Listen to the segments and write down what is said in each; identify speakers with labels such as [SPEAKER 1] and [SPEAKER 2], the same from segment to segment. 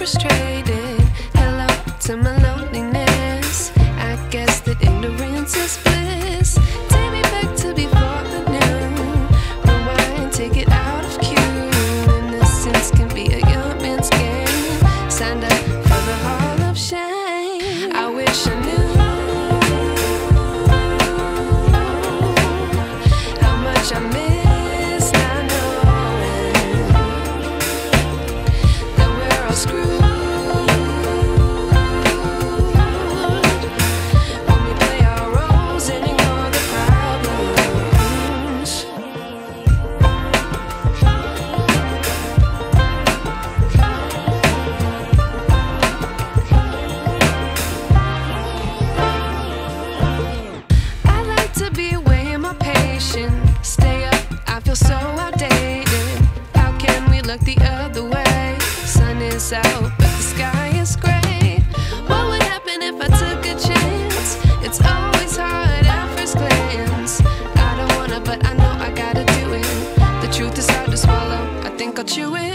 [SPEAKER 1] frustrated. Hello to my loneliness. I guess that ignorance is bliss. Take me back to before I knew. Rewind, take it out of cue. Innocence can be a young man's game. Signed up for the hall of shame. I wish I knew how much I miss not knowing that we're all screwed. Stay up, I feel so outdated. How can we look the other way? Sun is out, but the sky is gray. What would happen if I took a chance? It's always hard at first glance. I don't wanna, but I know I gotta do it. The truth is hard to swallow, I think I'll chew it.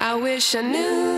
[SPEAKER 1] I wish I knew